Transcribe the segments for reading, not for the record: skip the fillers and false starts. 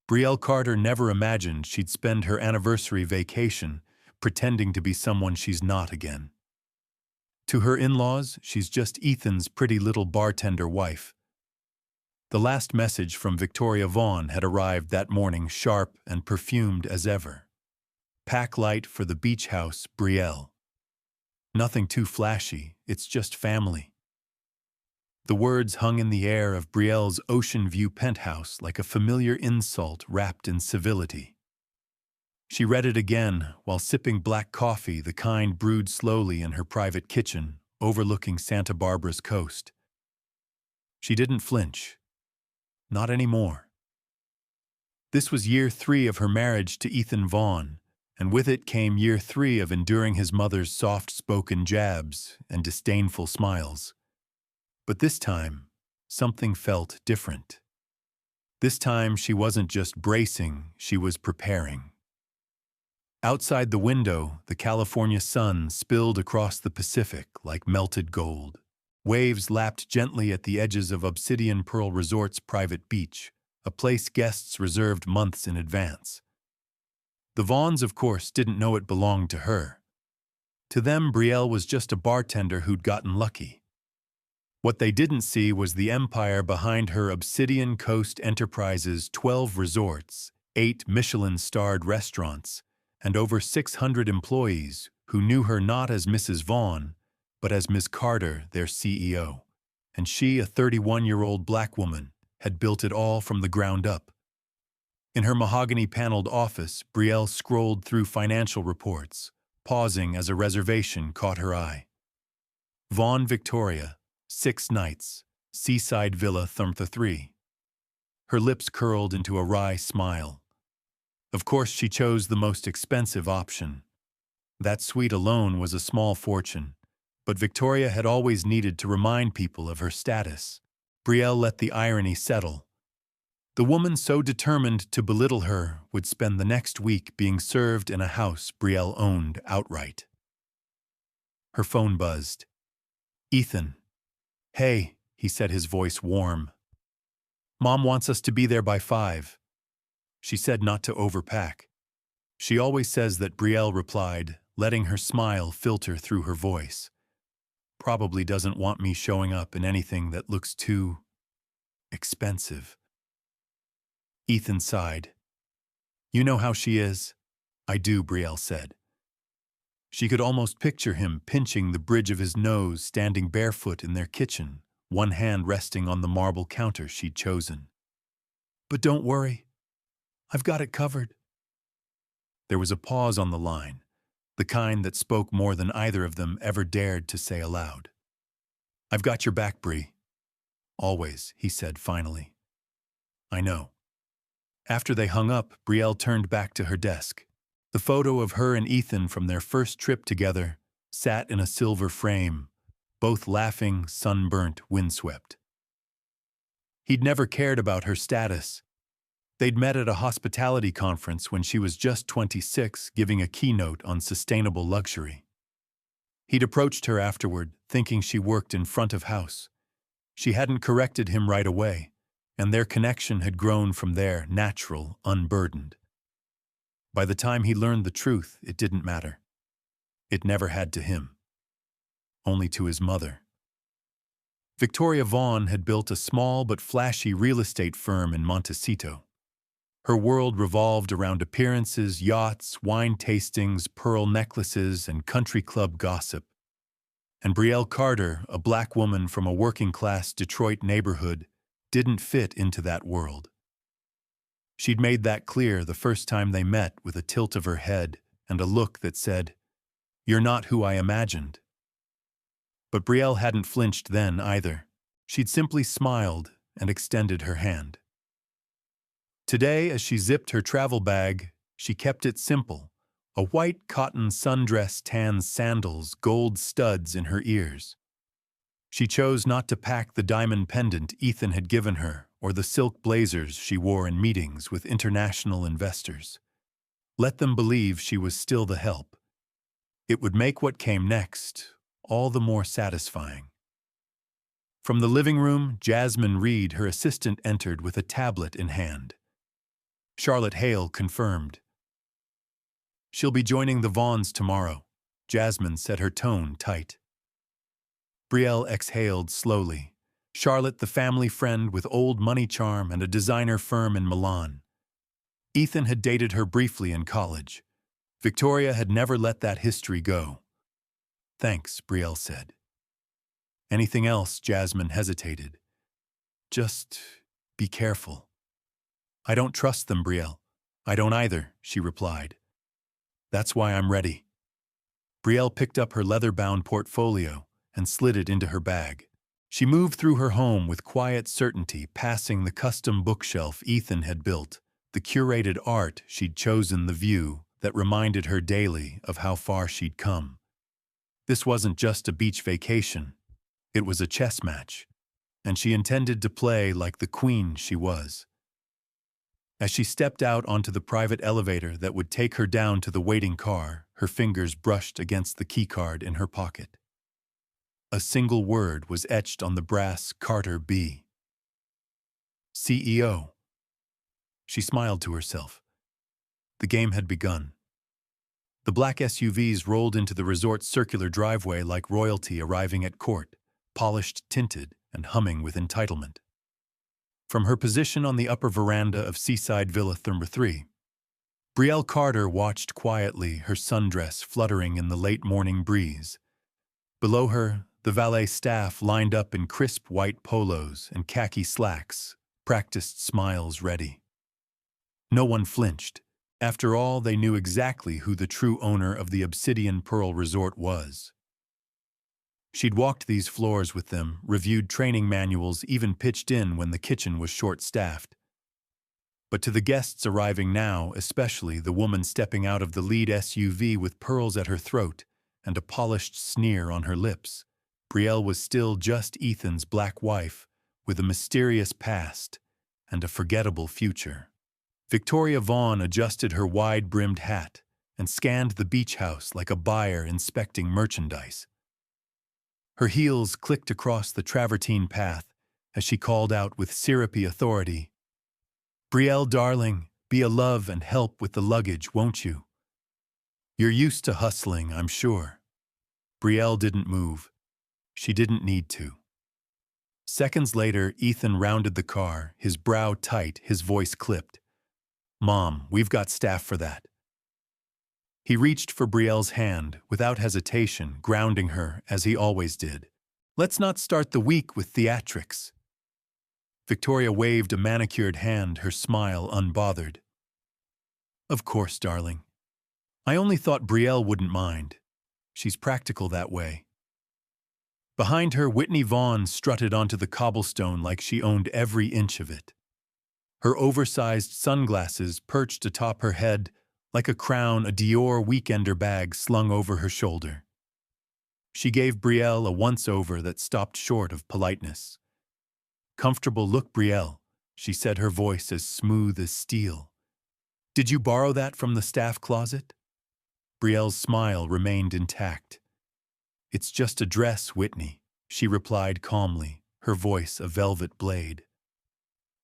Brielle Carter never imagined she'd spend her anniversary vacation pretending to be someone she's not again. To her in-laws, she's just Ethan's pretty little bartender wife. The last message from Victoria Vaughn had arrived that morning, sharp and perfumed as ever. Pack light for the beach house, Brielle. Nothing too flashy, it's just family. The words hung in the air of Brielle's ocean view penthouse like a familiar insult wrapped in civility. She read it again while sipping black coffee, the kind brewed slowly in her private kitchen, overlooking Santa Barbara's coast. She didn't flinch. Not anymore. This was year 3 of her marriage to Ethan Vaughn, and with it came year 3 of enduring his mother's soft-spoken jabs and disdainful smiles. But this time, something felt different. This time she wasn't just bracing, she was preparing. Outside the window, the California sun spilled across the Pacific like melted gold. Waves lapped gently at the edges of Obsidian Pearl Resort's private beach, a place guests reserved months in advance. The Vaughns, of course, didn't know it belonged to her. To them, Brielle was just a bartender who'd gotten lucky. What they didn't see was the empire behind her Obsidian Coast Enterprises' 12 resorts, 8 Michelin-starred restaurants, and over 600 employees who knew her not as Mrs. Vaughn, but as Ms. Carter, their CEO. And she, a 31-year-old black woman, had built it all from the ground up. In her mahogany-paneled office, Brielle scrolled through financial reports, pausing as a reservation caught her eye. Vaughn Victoria, 6 nights, Seaside Villa Thermtha 3. Her lips curled into a wry smile. Of course, she chose the most expensive option. That suite alone was a small fortune, but Victoria had always needed to remind people of her status. Brielle let the irony settle. The woman so determined to belittle her would spend the next week being served in a house Brielle owned outright. Her phone buzzed. "Ethan." "Hey," he said, his voice warm. "Mom wants us to be there by 5. She said not to overpack." "She always says that," Brielle replied, letting her smile filter through her voice. "Probably doesn't want me showing up in anything that looks too expensive." Ethan sighed. "You know how she is?" "I do," Brielle said. She could almost picture him pinching the bridge of his nose, standing barefoot in their kitchen, one hand resting on the marble counter she'd chosen. "But don't worry. I've got it covered." There was a pause on the line, the kind that spoke more than either of them ever dared to say aloud. "I've got your back, Brie." "Always," he said finally. "I know." After they hung up, Brielle turned back to her desk. The photo of her and Ethan from their first trip together sat in a silver frame, both laughing, sunburnt, windswept. He'd never cared about her status. They'd met at a hospitality conference when she was just 26, giving a keynote on sustainable luxury. He'd approached her afterward, thinking she worked in front of house. She hadn't corrected him right away, and their connection had grown from there, natural, unburdened. By the time he learned the truth, it didn't matter. It never had to him. Only to his mother. Victoria Vaughn had built a small but flashy real estate firm in Montecito. Her world revolved around appearances, yachts, wine tastings, pearl necklaces, and country club gossip. And Brielle Carter, a black woman from a working-class Detroit neighborhood, didn't fit into that world. She'd made that clear the first time they met, with a tilt of her head and a look that said, "You're not who I imagined." But Brielle hadn't flinched then either. She'd simply smiled and extended her hand. Today, as she zipped her travel bag, she kept it simple: a white cotton sundress, tan sandals, gold studs in her ears. She chose not to pack the diamond pendant Ethan had given her or the silk blazers she wore in meetings with international investors. Let them believe she was still the help. It would make what came next all the more satisfying. From the living room, Jasmine Reed, her assistant, entered with a tablet in hand. Charlotte Hale confirmed. She'll be joining the Vaughns tomorrow. Jasmine said, her tone tight. Brielle exhaled slowly. Charlotte, the family friend with old money charm and a designer firm in Milan. Ethan had dated her briefly in college. Victoria had never let that history go. Thanks, Brielle said. Anything else? Jasmine hesitated. Just be careful. I don't trust them, Brielle. I don't either, she replied. That's why I'm ready. Brielle picked up her leather-bound portfolio and slid it into her bag. She moved through her home with quiet certainty, passing the custom bookshelf Ethan had built, the curated art she'd chosen, the view that reminded her daily of how far she'd come. This wasn't just a beach vacation. It was a chess match, and she intended to play like the queen she was. As she stepped out onto the private elevator that would take her down to the waiting car, her fingers brushed against the keycard in her pocket. A single word was etched on the brass Carter B. CEO. She smiled to herself. The game had begun. The black SUVs rolled into the resort's circular driveway like royalty arriving at court, polished, tinted, and humming with entitlement. From her position on the upper veranda of Seaside Villa Number 3, Brielle Carter watched quietly, her sundress fluttering in the late morning breeze. Below her, the valet staff lined up in crisp white polos and khaki slacks, practiced smiles ready. No one flinched. After all, they knew exactly who the true owner of the Obsidian Pearl Resort was. She'd walked these floors with them, reviewed training manuals, even pitched in when the kitchen was short-staffed. But to the guests arriving now, especially the woman stepping out of the lead SUV with pearls at her throat and a polished sneer on her lips, Brielle was still just Ethan's black wife with a mysterious past and a forgettable future. Victoria Vaughn adjusted her wide-brimmed hat and scanned the beach house like a buyer inspecting merchandise. Her heels clicked across the travertine path as she called out with syrupy authority, "Brielle, darling, be a love and help with the luggage, won't you? You're used to hustling, I'm sure." Brielle didn't move. She didn't need to. Seconds later, Ethan rounded the car, his brow tight, his voice clipped. "Mom, we've got staff for that." He reached for Brielle's hand, without hesitation, grounding her, as he always did. "Let's not start the week with theatrics." Victoria waved a manicured hand, her smile unbothered. "Of course, darling. I only thought Brielle wouldn't mind. She's practical that way." Behind her, Whitney Vaughn strutted onto the cobblestone like she owned every inch of it. Her oversized sunglasses perched atop her head like a crown, a Dior weekender bag slung over her shoulder. She gave Brielle a once-over that stopped short of politeness. "Comfortable look, Brielle," she said, her voice as smooth as steel. "Did you borrow that from the staff closet?" Brielle's smile remained intact. "It's just a dress, Whitney," she replied calmly, her voice a velvet blade.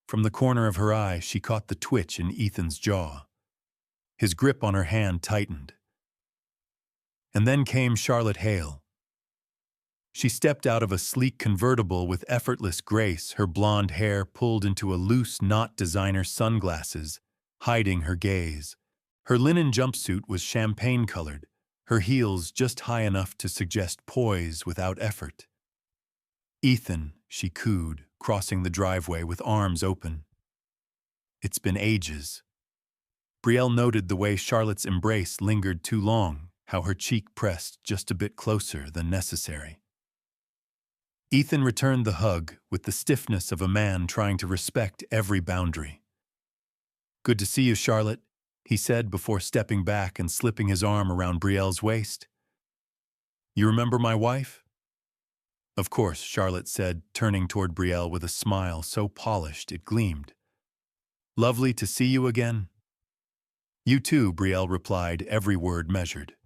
From the corner of her eye, she caught the twitch in Ethan's jaw. His grip on her hand tightened. And then came Charlotte Hale. She stepped out of a sleek convertible with effortless grace, her blonde hair pulled into a loose knot, designer sunglasses hiding her gaze. Her linen jumpsuit was champagne-colored, her heels just high enough to suggest poise without effort. "Ethan," she cooed, crossing the driveway with arms open. "It's been ages." Brielle noted the way Charlotte's embrace lingered too long, how her cheek pressed just a bit closer than necessary. Ethan returned the hug with the stiffness of a man trying to respect every boundary. "Good to see you, Charlotte," he said before stepping back and slipping his arm around Brielle's waist. "You remember my wife?" "Of course," Charlotte said, turning toward Brielle with a smile so polished it gleamed. "Lovely to see you again." "You too," Brielle replied, every word measured.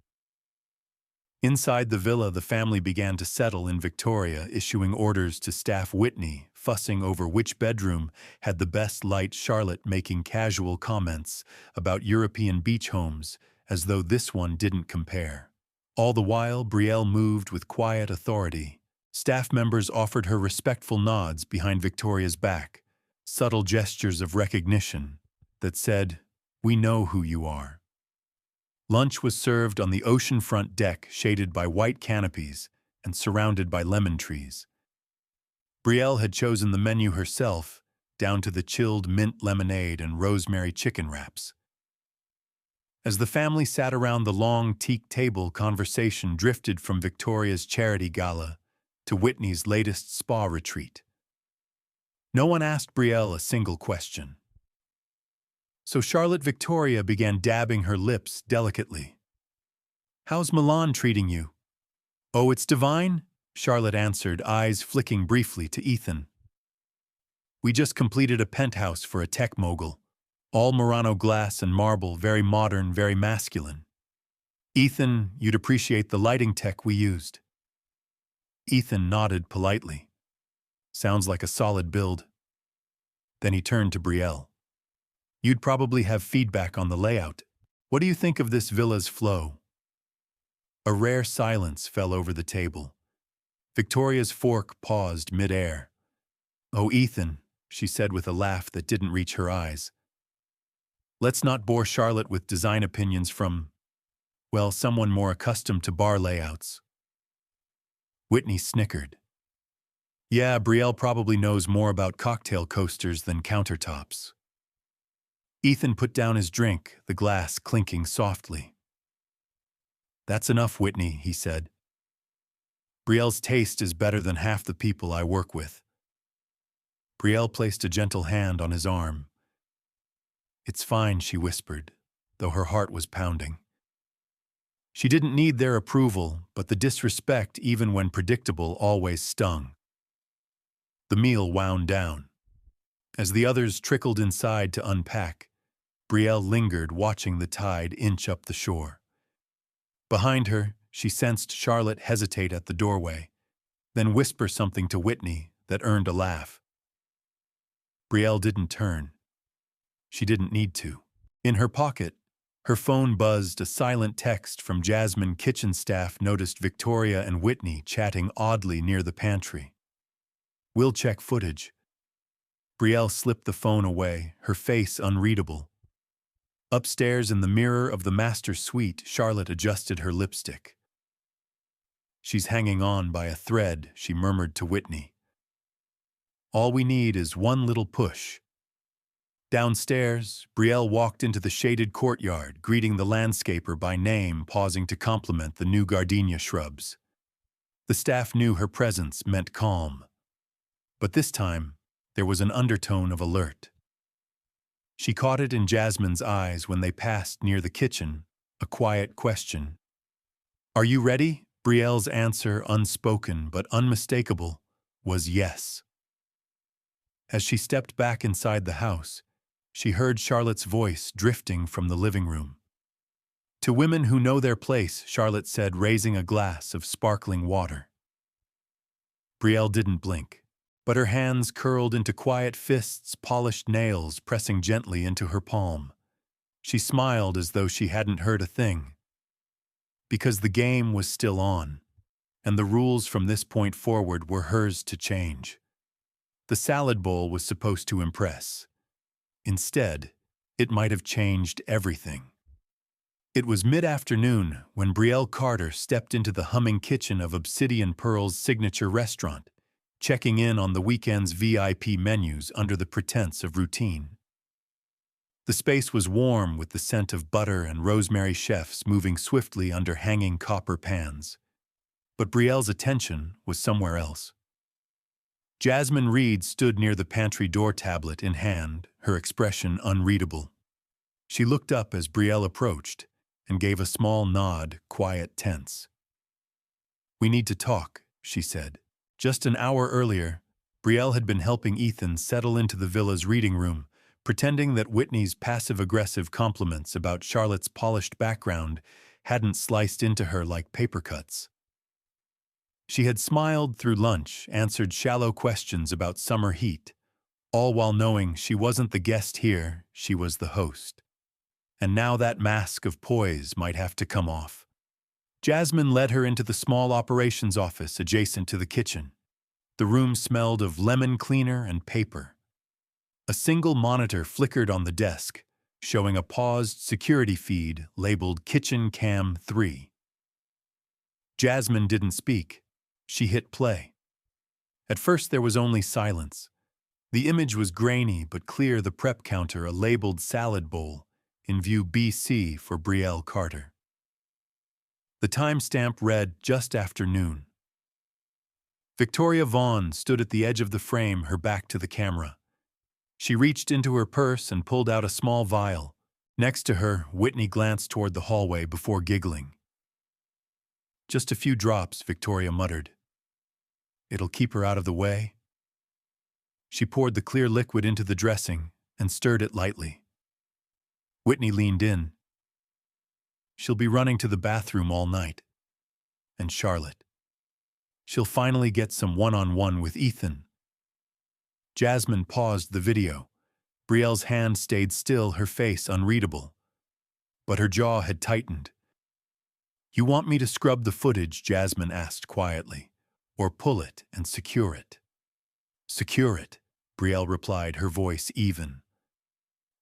Inside the villa, the family began to settle in Victoria, issuing orders to staff Whitney, fussing over which bedroom had the best light, Charlotte making casual comments about European beach homes as though this one didn't compare. All the while, Brielle moved with quiet authority. Staff members offered her respectful nods behind Victoria's back, subtle gestures of recognition that said, "We know who you are." Lunch was served on the oceanfront deck, shaded by white canopies and surrounded by lemon trees. Brielle had chosen the menu herself, down to the chilled mint lemonade and rosemary chicken wraps. As the family sat around the long teak table, conversation drifted from Victoria's charity gala to Whitney's latest spa retreat. No one asked Brielle a single question. So Charlotte Victoria began dabbing her lips delicately. "How's Milan treating you?" "Oh, it's divine," Charlotte answered, eyes flicking briefly to Ethan. "We just completed a penthouse for a tech mogul. All Murano glass and marble, very modern, very masculine. Ethan, you'd appreciate the lighting tech we used." Ethan nodded politely. "Sounds like a solid build." Then he turned to Brielle. "You'd probably have feedback on the layout. What do you think of this villa's flow?" A rare silence fell over the table. Victoria's fork paused mid-air. "Oh, Ethan," she said with a laugh that didn't reach her eyes. "Let's not bore Charlotte with design opinions from, well, someone more accustomed to bar layouts." Whitney snickered. "Yeah, Brielle probably knows more about cocktail coasters than countertops." Ethan put down his drink, the glass clinking softly. "That's enough, Whitney," he said. "Brielle's taste is better than half the people I work with." Brielle placed a gentle hand on his arm. "It's fine," she whispered, though her heart was pounding. She didn't need their approval, but the disrespect, even when predictable, always stung. The meal wound down. As the others trickled inside to unpack, Brielle lingered, watching the tide inch up the shore. Behind her, she sensed Charlotte hesitate at the doorway, then whisper something to Whitney that earned a laugh. Brielle didn't turn. She didn't need to. In her pocket, her phone buzzed. A silent text from Jasmine kitchen staff noticed Victoria and Whitney chatting oddly near the pantry. "We'll check footage." Brielle slipped the phone away, her face unreadable. Upstairs in the mirror of the master suite, Charlotte adjusted her lipstick. "She's hanging on by a thread," she murmured to Whitney. "All we need is one little push." Downstairs, Brielle walked into the shaded courtyard, greeting the landscaper by name, pausing to compliment the new gardenia shrubs. The staff knew her presence meant calm. But this time, there was an undertone of alert. She caught it in Jasmine's eyes when they passed near the kitchen, a quiet question. "Are you ready?" Brielle's answer, unspoken but unmistakable, was yes. As she stepped back inside the house, she heard Charlotte's voice drifting from the living room. "To women who know their place," Charlotte said, raising a glass of sparkling water. Brielle didn't blink, but her hands curled into quiet fists, polished nails pressing gently into her palm. She smiled as though she hadn't heard a thing. Because the game was still on, and the rules from this point forward were hers to change. The salad bowl was supposed to impress. Instead, it might have changed everything. It was mid-afternoon when Brielle Carter stepped into the humming kitchen of Obsidian Pearl's signature restaurant, checking in on the weekend's VIP menus under the pretense of routine. The space was warm with the scent of butter and rosemary, chefs moving swiftly under hanging copper pans. But Brielle's attention was somewhere else. Jasmine Reed stood near the pantry door, tablet in hand, her expression unreadable. She looked up as Brielle approached and gave a small nod, quiet, tense. "We need to talk," she said. Just an hour earlier, Brielle had been helping Ethan settle into the villa's reading room, pretending that Whitney's passive-aggressive compliments about Charlotte's polished background hadn't sliced into her like paper cuts. She had smiled through lunch, answered shallow questions about summer heat, all while knowing she wasn't the guest here, she was the host. And now that mask of poise might have to come off. Jasmine led her into the small operations office adjacent to the kitchen. The room smelled of lemon cleaner and paper. A single monitor flickered on the desk, showing a paused security feed labeled Kitchen Cam 3. Jasmine didn't speak. She hit play. At first there was only silence. The image was grainy but clear, the prep counter a labeled salad bowl, in view BC for Brielle Carter. The timestamp read just after noon. Victoria Vaughn stood at the edge of the frame, her back to the camera. She reached into her purse and pulled out a small vial. Next to her, Whitney glanced toward the hallway before giggling. "Just a few drops," Victoria muttered. "It'll keep her out of the way." She poured the clear liquid into the dressing and stirred it lightly. Whitney leaned in. "She'll be running to the bathroom all night. And Charlotte. She'll finally get some one-on-one with Ethan." Jasmine paused the video. Brielle's hand stayed still, her face unreadable. But her jaw had tightened. "You want me to scrub the footage?" Jasmine asked quietly. "Or pull it and secure it?" "Secure it," Brielle replied, her voice even.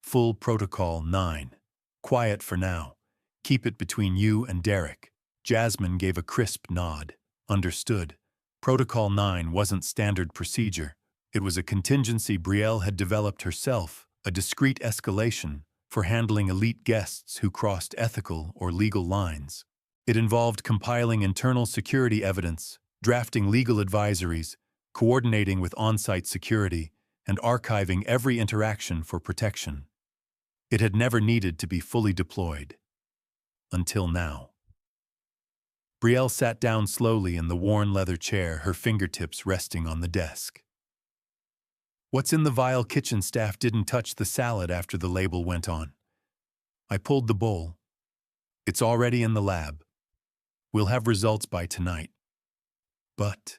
"Full Protocol 9. Quiet for now. Keep it between you and Derek." Jasmine gave a crisp nod. Understood. Protocol 9 wasn't standard procedure. It was a contingency Brielle had developed herself, a discreet escalation for handling elite guests who crossed ethical or legal lines. It involved compiling internal security evidence, drafting legal advisories, coordinating with on-site security, and archiving every interaction for protection. It had never needed to be fully deployed. Until now. Brielle sat down slowly in the worn leather chair, her fingertips resting on the desk. "What's in the vial?" Kitchen staff didn't touch the salad after the label went on. "I pulled the bowl. It's already in the lab. We'll have results by tonight. But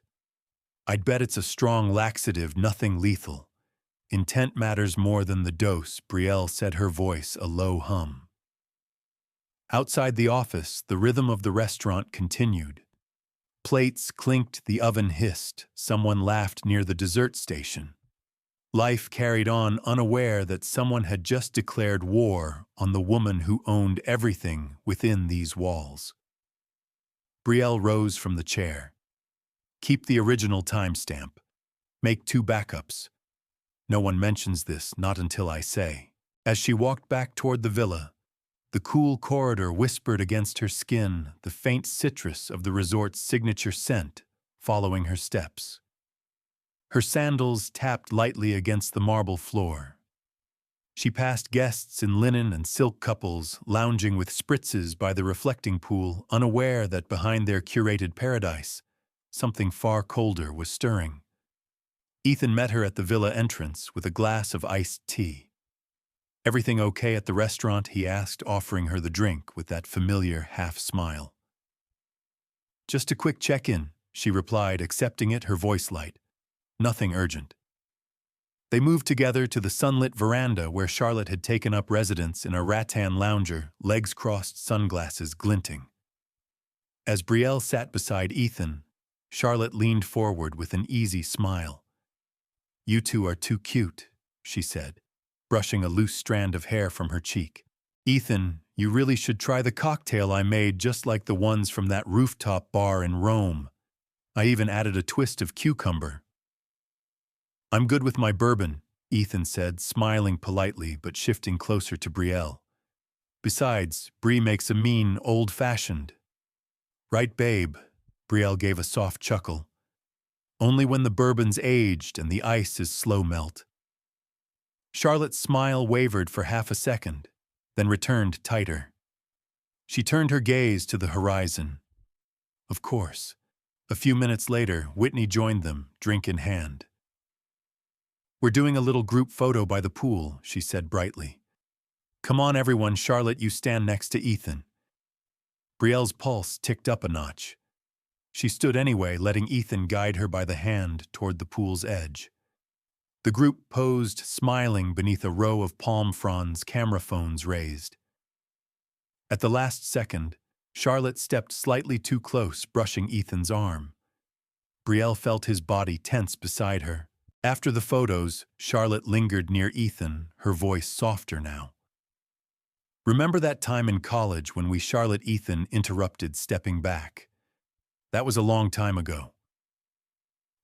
I'd bet it's a strong laxative, nothing lethal. Intent matters more than the dose," Brielle said, her voice a low hum. Outside the office, the rhythm of the restaurant continued. Plates clinked, the oven hissed, someone laughed near the dessert station. Life carried on, unaware that someone had just declared war on the woman who owned everything within these walls. Brielle rose from the chair. "Keep the original timestamp. Make 2 backups. No one mentions this, not until I say." As she walked back toward the villa, the cool corridor whispered against her skin, the faint citrus of the resort's signature scent following her steps. Her sandals tapped lightly against the marble floor. She passed guests in linen and silk, couples lounging with spritzes by the reflecting pool, unaware that behind their curated paradise, something far colder was stirring. Ethan met her at the villa entrance with a glass of iced tea. "Everything okay at the restaurant?" he asked, offering her the drink with that familiar half-smile. "Just a quick check-in," she replied, accepting it, her voice light. "Nothing urgent." They moved together to the sunlit veranda where Charlotte had taken up residence in a rattan lounger, legs crossed, sunglasses glinting. As Brielle sat beside Ethan, Charlotte leaned forward with an easy smile. "You two are too cute," she said, brushing a loose strand of hair from her cheek. "Ethan, you really should try the cocktail I made, just like the ones from that rooftop bar in Rome. I even added a twist of cucumber." "I'm good with my bourbon," Ethan said, smiling politely but shifting closer to Brielle. "Besides, Brie makes a mean old-fashioned." "Right, babe," Brielle gave a soft chuckle. "Only when the bourbon's aged and the ice is slow melt." Charlotte's smile wavered for half a second, then returned tighter. She turned her gaze to the horizon. "Of course." A few minutes later, Whitney joined them, drink in hand. "We're doing a little group photo by the pool," she said brightly. "Come on, everyone." Charlotte, you stand next to Ethan. Brielle's pulse ticked up a notch. She stood anyway, letting Ethan guide her by the hand toward the pool's edge. The group posed, smiling beneath a row of palm fronds, camera phones raised. At the last second, Charlotte stepped slightly too close, brushing Ethan's arm. Brielle felt his body tense beside her. After the photos, Charlotte lingered near Ethan, her voice softer now. "Remember that time in college when we..." Charlotte Ethan interrupted, stepping back. "That was a long time ago."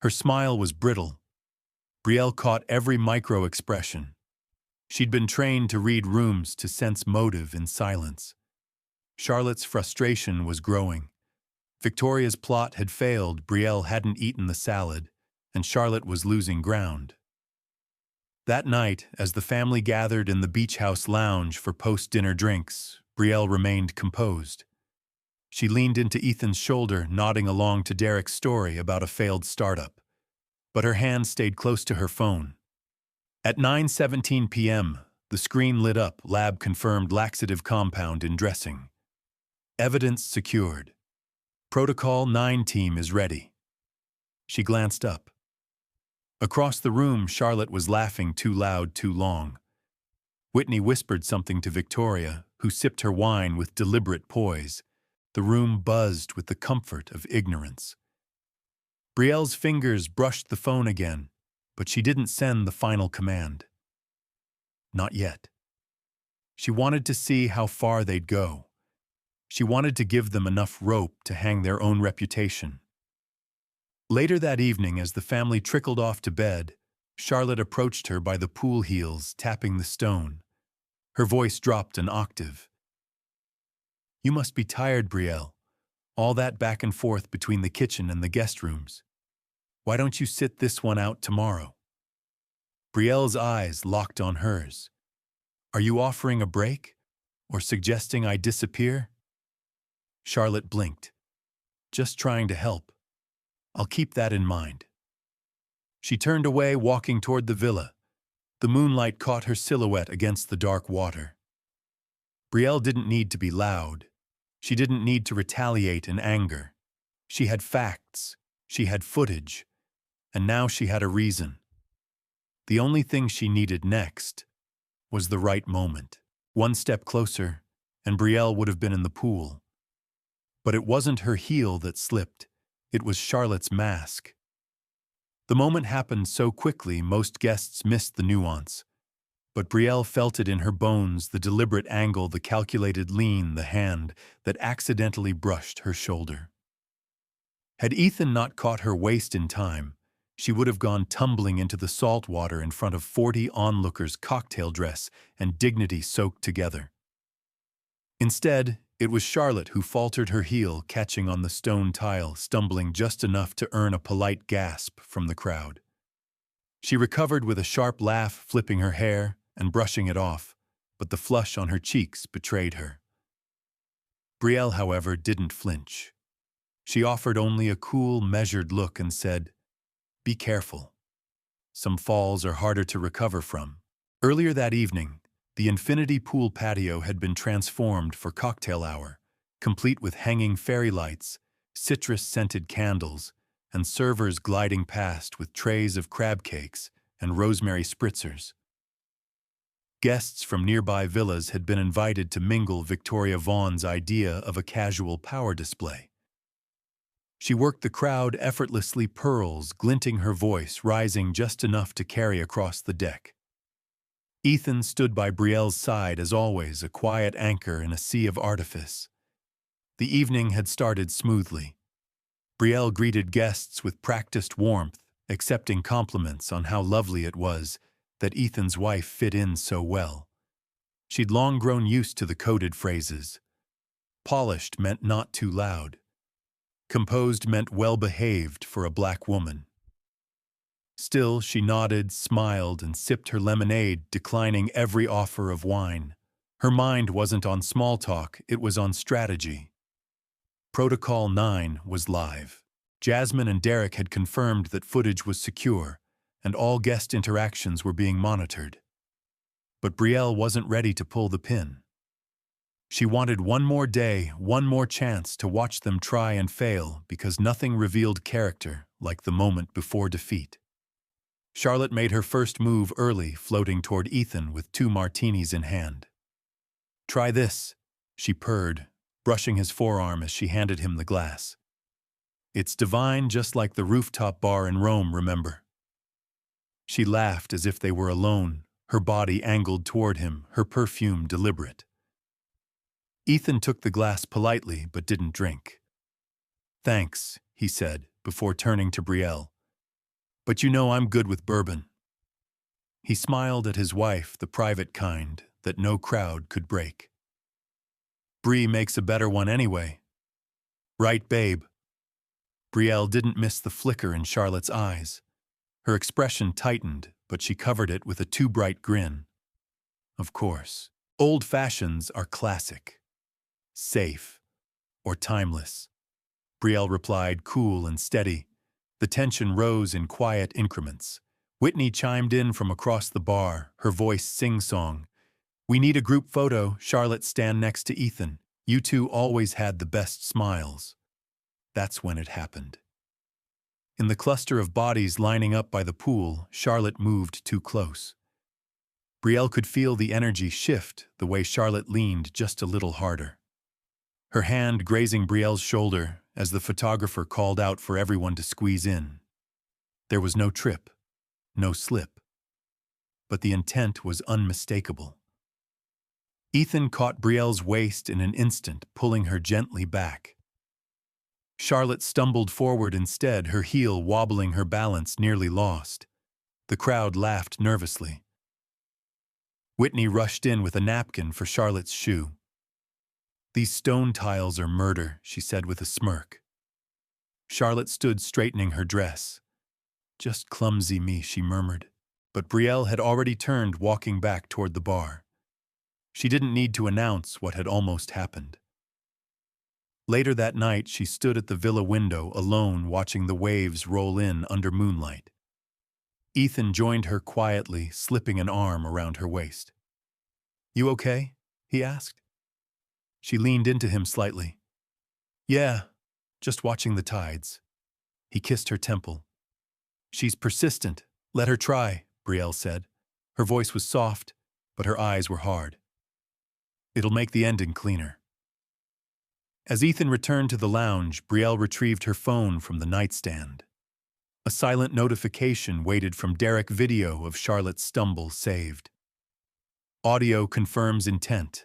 Her smile was brittle. Brielle caught every micro-expression. She'd been trained to read rooms, to sense motive in silence. Charlotte's frustration was growing. Victoria's plot had failed, Brielle hadn't eaten the salad, and Charlotte was losing ground. That night, as the family gathered in the beach house lounge for post-dinner drinks, Brielle remained composed. She leaned into Ethan's shoulder, nodding along to Derek's story about a failed startup. But her hand stayed close to her phone. At 9:17 p.m., the screen lit up, lab-confirmed laxative compound in dressing. Evidence secured. Protocol 9 team is ready. She glanced up. Across the room, Charlotte was laughing too loud, too long. Whitney whispered something to Victoria, who sipped her wine with deliberate poise. The room buzzed with the comfort of ignorance. Brielle's fingers brushed the phone again, but she didn't send the final command. Not yet. She wanted to see how far they'd go. She wanted to give them enough rope to hang their own reputation. Later that evening, as the family trickled off to bed, Charlotte approached her by the pool heels, tapping the stone. Her voice dropped an octave. "You must be tired, Brielle. All that back and forth between the kitchen and the guest rooms. Why don't you sit this one out tomorrow?" Brielle's eyes locked on hers. "Are you offering a break? Or suggesting I disappear?" Charlotte blinked. "Just trying to help. I'll keep that in mind." She turned away, walking toward the villa. The moonlight caught her silhouette against the dark water. Brielle didn't need to be loud. She didn't need to retaliate in anger. She had facts. She had footage. And now she had a reason. The only thing she needed next was the right moment. One step closer, and Brielle would have been in the pool. But it wasn't her heel that slipped. It was Charlotte's mask. The moment happened so quickly, most guests missed the nuance. But Brielle felt it in her bones, the deliberate angle, the calculated lean, the hand that accidentally brushed her shoulder. Had Ethan not caught her waist in time, she would have gone tumbling into the salt water in front of 40 onlookers, cocktail dress and dignity soaked together. Instead, it was Charlotte who faltered her heel, catching on the stone tile, stumbling just enough to earn a polite gasp from the crowd. She recovered with a sharp laugh, flipping her hair and brushing it off, but the flush on her cheeks betrayed her. Brielle, however, didn't flinch. She offered only a cool, measured look and said, "Be careful. Some falls are harder to recover from." Earlier that evening, the infinity pool patio had been transformed for cocktail hour, complete with hanging fairy lights, citrus-scented candles, and servers gliding past with trays of crab cakes and rosemary spritzers. Guests from nearby villas had been invited to mingle Victoria Vaughn's idea of a casual power display. She worked the crowd effortlessly, pearls glinting, her voice rising just enough to carry across the deck. Ethan stood by Brielle's side, as always, a quiet anchor in a sea of artifice. The evening had started smoothly. Brielle greeted guests with practiced warmth, accepting compliments on how lovely it was that Ethan's wife fit in so well. She'd long grown used to the coded phrases. Polished meant not too loud. Composed meant well-behaved for a black woman. Still, she nodded, smiled, and sipped her lemonade, declining every offer of wine. Her mind wasn't on small talk, it was on strategy. Protocol 9 was live. Jasmine and Derek had confirmed that footage was secure, and all guest interactions were being monitored. But Brielle wasn't ready to pull the pin. She wanted one more day, one more chance to watch them try and fail because nothing revealed character like the moment before defeat. Charlotte made her first move early, floating toward Ethan with 2 martinis in hand. "Try this," she purred, brushing his forearm as she handed him the glass. "It's divine, just like the rooftop bar in Rome, remember?" She laughed as if they were alone, her body angled toward him, her perfume deliberate. Ethan took the glass politely but didn't drink. "Thanks," he said, before turning to Brielle. "But you know I'm good with bourbon." He smiled at his wife, the private kind that no crowd could break. "Brie makes a better one anyway." "Right, babe." Brielle didn't miss the flicker in Charlotte's eyes. Her expression tightened, but she covered it with a too bright grin. "Of course, old fashions are classic. Safe, or timeless," Brielle replied, cool and steady. The tension rose in quiet increments. Whitney chimed in from across the bar, her voice sing-song. "We need a group photo. Charlotte, stand next to Ethan. You two always had the best smiles." That's when it happened. In the cluster of bodies lining up by the pool, Charlotte moved too close. Brielle could feel the energy shift the way Charlotte leaned just a little harder. Her hand grazing Brielle's shoulder as the photographer called out for everyone to squeeze in. There was no trip, no slip. But the intent was unmistakable. Ethan caught Brielle's waist in an instant, pulling her gently back. Charlotte stumbled forward instead, her heel wobbling, her balance nearly lost. The crowd laughed nervously. Whitney rushed in with a napkin for Charlotte's shoe. "These stone tiles are murder," she said with a smirk. Charlotte stood straightening her dress. "Just clumsy me," she murmured. But Brielle had already turned, walking back toward the bar. She didn't need to announce what had almost happened. Later that night, she stood at the villa window, alone, watching the waves roll in under moonlight. Ethan joined her quietly, slipping an arm around her waist. "You okay?" he asked. She leaned into him slightly. "Yeah, just watching the tides." He kissed her temple. "She's persistent. Let her try," Brielle said. Her voice was soft, but her eyes were hard. "It'll make the ending cleaner." As Ethan returned to the lounge, Brielle retrieved her phone from the nightstand. A silent notification waited from Derek. Video of Charlotte's stumble saved. Audio confirms intent.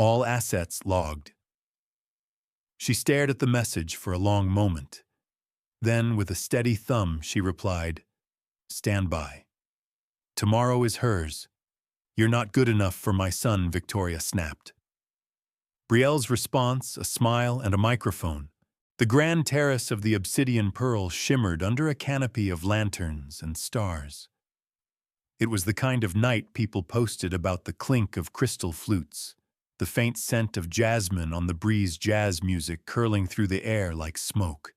All assets logged. She stared at the message for a long moment. Then, with a steady thumb, she replied, "Stand by. Tomorrow is hers. You're not good enough for my son," Victoria snapped. Brielle's response, a smile and a microphone. The grand terrace of the Obsidian Pearl shimmered under a canopy of lanterns and stars. It was the kind of night people posted about, the clink of crystal flutes, the faint scent of jasmine on the breeze, jazz music curling through the air like smoke.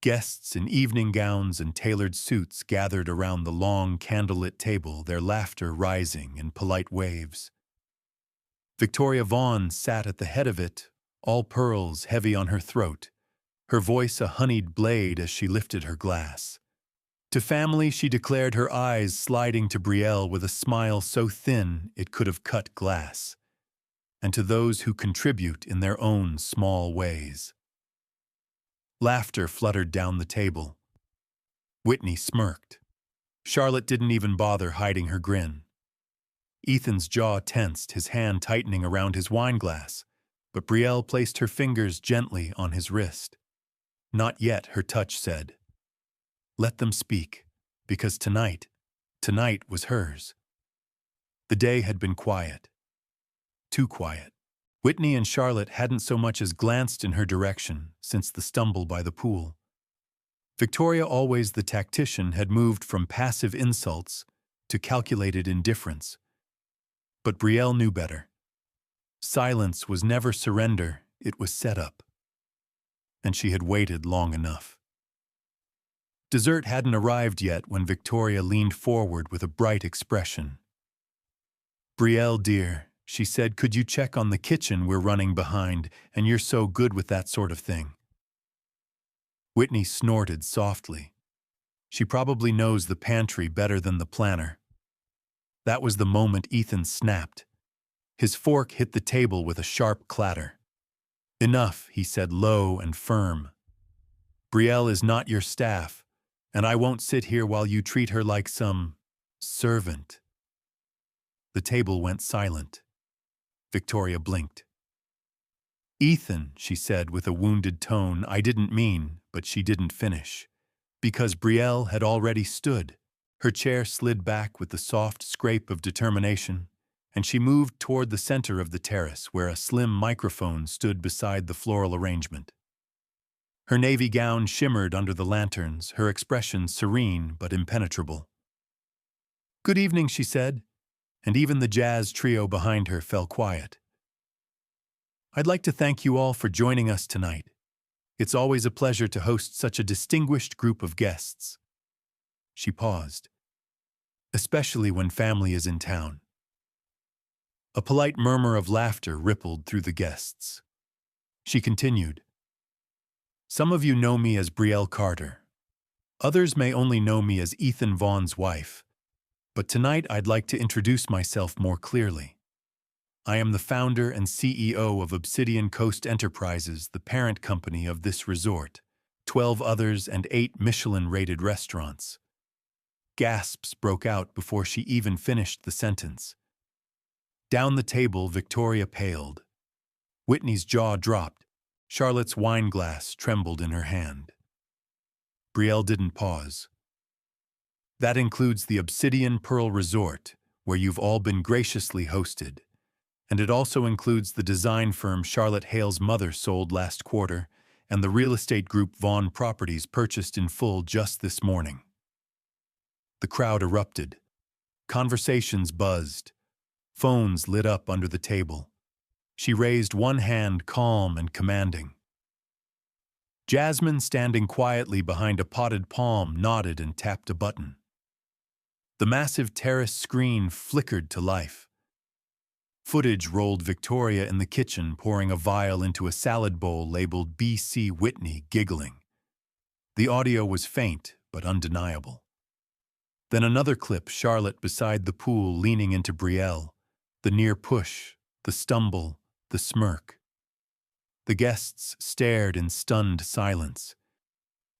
Guests in evening gowns and tailored suits gathered around the long candlelit table, their laughter rising in polite waves. Victoria Vaughn sat at the head of it, all pearls heavy on her throat, her voice a honeyed blade as she lifted her glass. To family, she declared, her eyes sliding to Brielle with a smile so thin it could have cut glass. And to those who contribute in their own small ways. Laughter fluttered down the table. Whitney smirked. Charlotte didn't even bother hiding her grin. Ethan's jaw tensed, his hand tightening around his wineglass, but Brielle placed her fingers gently on his wrist. "Not yet," her touch said. "Let them speak, because tonight was hers." The day had been quiet. Too quiet. Whitney and Charlotte hadn't so much as glanced in her direction since the stumble by the pool. Victoria, always the tactician, had moved from passive insults to calculated indifference. But Brielle knew better. Silence was never surrender, it was set up. And she had waited long enough. Dessert hadn't arrived yet when Victoria leaned forward with a bright expression. "Brielle, dear," she said, could you check on the kitchen? We're running behind, and you're so good with that sort of thing. Whitney snorted softly. She probably knows the pantry better than the planner. That was the moment Ethan snapped. His fork hit the table with a sharp clatter. Enough, he said low and firm. Brielle is not your staff, and I won't sit here while you treat her like some servant. The table went silent. Victoria blinked. Ethan, she said with a wounded tone, I didn't mean, but she didn't finish. Because Brielle had already stood. Her chair slid back with the soft scrape of determination, and she moved toward the center of the terrace where a slim microphone stood beside the floral arrangement. Her navy gown shimmered under the lanterns, her expression serene but impenetrable. Good evening, she said, and even the jazz trio behind her fell quiet. I'd like to thank you all for joining us tonight. It's always a pleasure to host such a distinguished group of guests. She paused. Especially when family is in town. A polite murmur of laughter rippled through the guests. She continued. Some of you know me as Brielle Carter. Others may only know me as Ethan Vaughn's wife. But tonight I'd like to introduce myself more clearly. I am the founder and CEO of Obsidian Coast Enterprises, the parent company of this resort, 12 others and 8 Michelin-rated restaurants. Gasps broke out before she even finished the sentence. Down the table, Victoria paled. Whitney's jaw dropped. Charlotte's wine glass trembled in her hand. Brielle didn't pause. That includes the Obsidian Pearl Resort, where you've all been graciously hosted. And it also includes the design firm Charlotte Hale's mother sold last quarter and the real estate group Vaughn Properties purchased in full just this morning. The crowd erupted. Conversations buzzed. Phones lit up under the table. She raised one hand, calm and commanding. Jasmine, standing quietly behind a potted palm, nodded and tapped a button. The massive terrace screen flickered to life. Footage rolled Victoria in the kitchen pouring a vial into a salad bowl labeled B.C. Whitney, giggling. The audio was faint but undeniable. Then another clip, Charlotte beside the pool leaning into Brielle, the near push, the stumble, the smirk. The guests stared in stunned silence.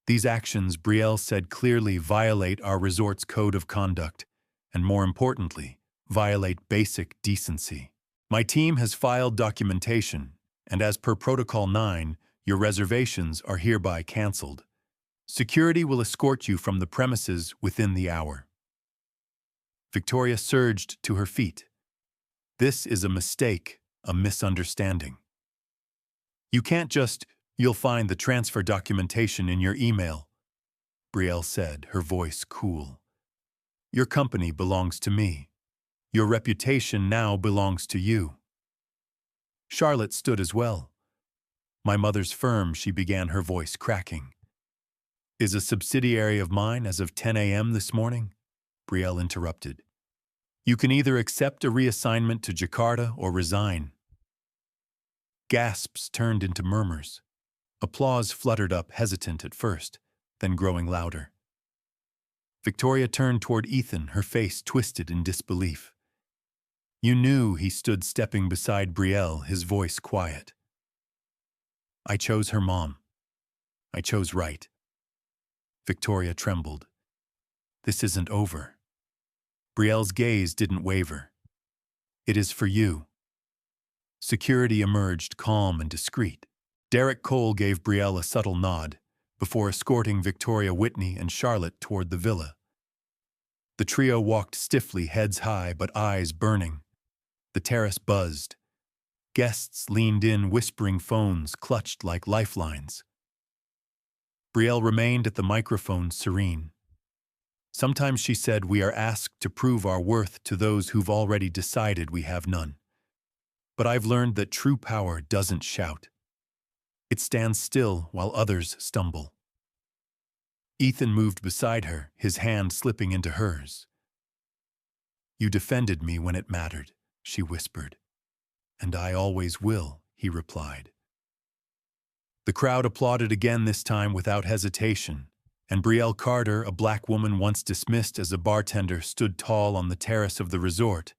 These actions, Brielle said clearly, violate our resort's code of conduct, and more importantly, violate basic decency. My team has filed documentation, and as per Protocol 9, your reservations are hereby canceled. Security will escort you from the premises within the hour. Victoria surged to her feet. This is a mistake, a misunderstanding. You can't just, you'll find the transfer documentation in your email, Brielle said, her voice cool. Your company belongs to me. Your reputation now belongs to you. Charlotte stood as well. My mother's firm, she began, her voice cracking, is a subsidiary of mine as of 10 a.m. this morning, Brielle interrupted. You can either accept a reassignment to Jakarta or resign. Gasps turned into murmurs. Applause fluttered up, hesitant at first, then growing louder. Victoria turned toward Ethan, her face twisted in disbelief. You knew, he stood stepping beside Brielle, his voice quiet. I chose her mom. I chose right. Victoria trembled. This isn't over. Brielle's gaze didn't waver. It is for you. Security emerged, calm and discreet. Derek Cole gave Brielle a subtle nod before escorting Victoria, Whitney, and Charlotte toward the villa. The trio walked stiffly, heads high but eyes burning. The terrace buzzed. Guests leaned in, whispering, phones clutched like lifelines. Brielle remained at the microphone, serene. Sometimes, she said, we are asked to prove our worth to those who've already decided we have none. But I've learned that true power doesn't shout. It stands still while others stumble. Ethan moved beside her, his hand slipping into hers. You defended me when it mattered, she whispered. "And I always will," he replied. The crowd applauded again, this time without hesitation, and Brielle Carter, a black woman once dismissed as a bartender, stood tall on the terrace of the resort.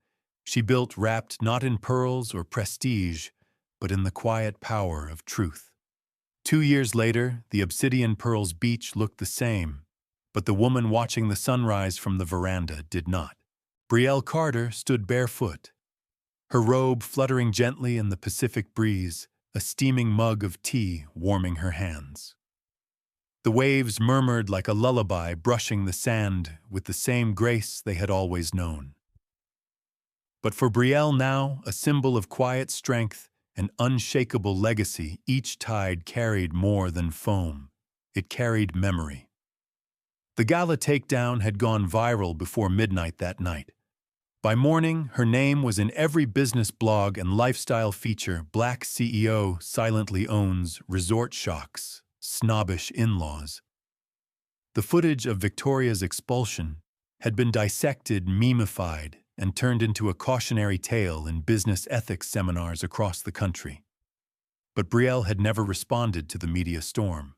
She built wrapped not in pearls or prestige, but in the quiet power of truth. 2 years later, the Obsidian Pearls beach looked the same, but the woman watching the sunrise from the veranda did not. Brielle Carter stood barefoot, her robe fluttering gently in the Pacific breeze, a steaming mug of tea warming her hands. The waves murmured like a lullaby, brushing the sand with the same grace they had always known. But for Brielle now, a symbol of quiet strength and unshakable legacy, each tide carried more than foam. It carried memory. The gala takedown had gone viral before midnight that night. By morning, her name was in every business blog and lifestyle feature. Black CEO silently owns resort shocks, snobbish in-laws. The footage of Victoria's expulsion had been dissected, memified, and turned into a cautionary tale in business ethics seminars across the country. But Brielle had never responded to the media storm.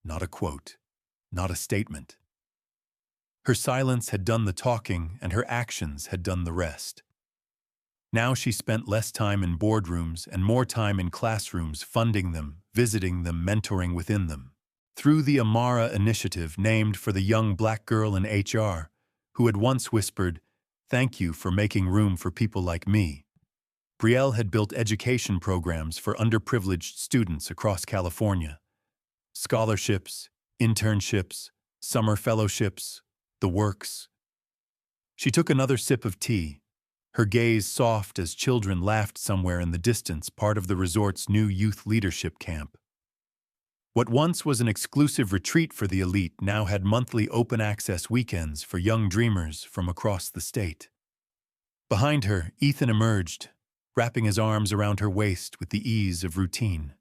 Not a quote, not a statement. Her silence had done the talking, and her actions had done the rest. Now she spent less time in boardrooms and more time in classrooms, funding them, visiting them, mentoring within them. Through the Amara initiative, named for the young black girl in HR, who had once whispered, "Thank you for making room for people like me," Brielle had built education programs for underprivileged students across California. Scholarships, internships, summer fellowships, the works. She took another sip of tea, her gaze soft as children laughed somewhere in the distance, part of the resort's new youth leadership camp. What once was an exclusive retreat for the elite now had monthly open-access weekends for young dreamers from across the state. Behind her, Ethan emerged, wrapping his arms around her waist with the ease of routine.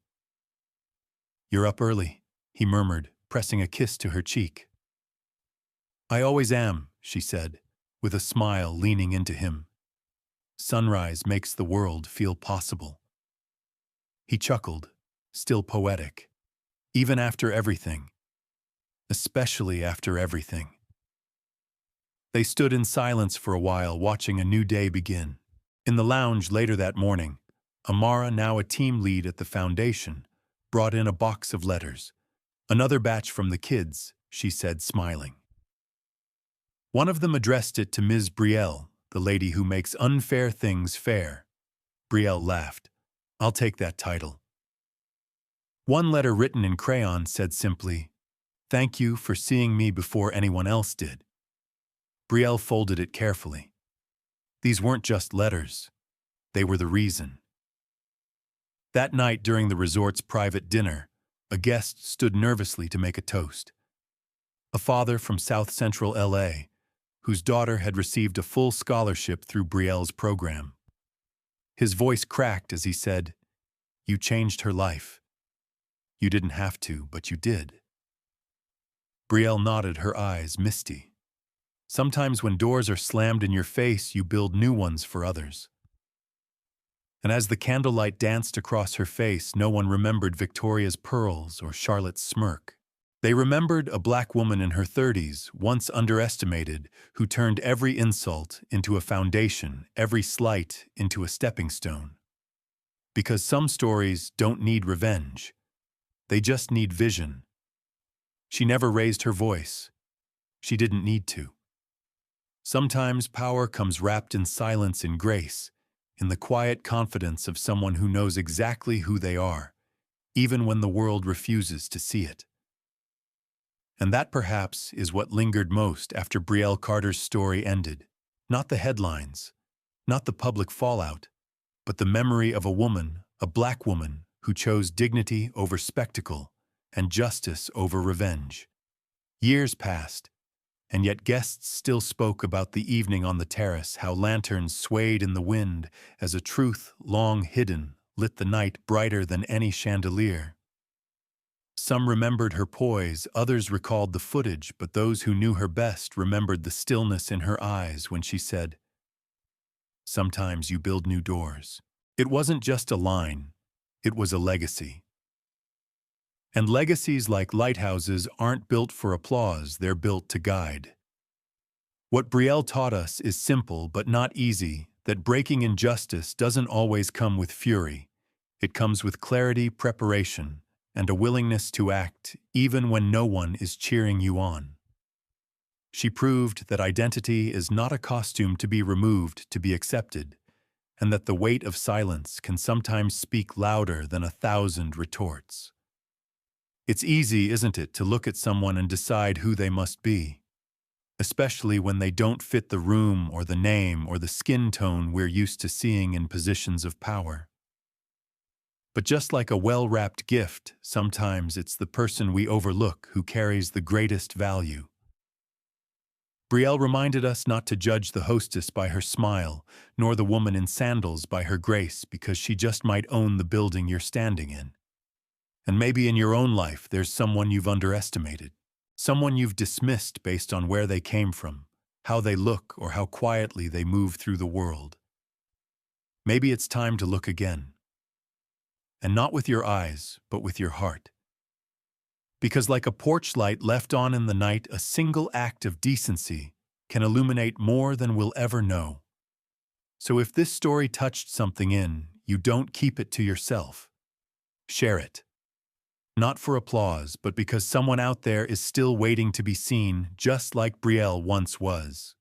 "You're up early," he murmured, pressing a kiss to her cheek. "I always am," she said, with a smile, leaning into him. "Sunrise makes the world feel possible." He chuckled, still poetic. "Even after everything. Especially after everything." They stood in silence for a while, watching a new day begin. In the lounge later that morning, Amara, now a team lead at the foundation, brought in a box of letters. "Another batch from the kids," she said, smiling. One of them addressed it to Ms. Brielle, the lady who makes unfair things fair. Brielle laughed. "I'll take that title." One letter, written in crayon, said simply, "Thank you for seeing me before anyone else did." Brielle folded it carefully. These weren't just letters. They were the reason. That night, during the resort's private dinner, a guest stood nervously to make a toast. A father from South Central LA, whose daughter had received a full scholarship through Brielle's program. His voice cracked as he said, "You changed her life. You didn't have to, but you did." Brielle nodded, her eyes misty. Sometimes when doors are slammed in your face, you build new ones for others. And as the candlelight danced across her face, no one remembered Victoria's pearls or Charlotte's smirk. They remembered a black woman in her 30s, once underestimated, who turned every insult into a foundation, every slight into a stepping stone. Because some stories don't need revenge. They just need vision. She never raised her voice. She didn't need to. Sometimes power comes wrapped in silence and grace, in the quiet confidence of someone who knows exactly who they are, even when the world refuses to see it. And that perhaps is what lingered most after Brielle Carter's story ended. Not the headlines, not the public fallout, but the memory of a woman, a black woman, who chose dignity over spectacle and justice over revenge. Years passed, and yet guests still spoke about the evening on the terrace, how lanterns swayed in the wind as a truth long hidden lit the night brighter than any chandelier. Some remembered her poise, others recalled the footage, but those who knew her best remembered the stillness in her eyes when she said, "Sometimes you build new doors, It wasn't just a line, it was a legacy. And legacies like lighthouses aren't built for applause, they're built to guide. What Brielle taught us is simple but not easy, that breaking injustice doesn't always come with fury. It comes with clarity, preparation, and a willingness to act even when no one is cheering you on. She proved that identity is not a costume to be removed to be accepted, and that the weight of silence can sometimes speak louder than 1,000 retorts. It's easy, isn't it, to look at someone and decide who they must be, especially when they don't fit the room or the name or the skin tone we're used to seeing in positions of power. But just like a well-wrapped gift, sometimes it's the person we overlook who carries the greatest value. Brielle reminded us not to judge the hostess by her smile, nor the woman in sandals by her grace, because she just might own the building you're standing in. And maybe in your own life there's someone you've underestimated, someone you've dismissed based on where they came from, how they look, or how quietly they move through the world. Maybe it's time to look again. And not with your eyes, but with your heart. Because like a porch light left on in the night, a single act of decency can illuminate more than we'll ever know. So if this story touched something in you, don't keep it to yourself. Share it. Not for applause, but because someone out there is still waiting to be seen, just like Brielle once was.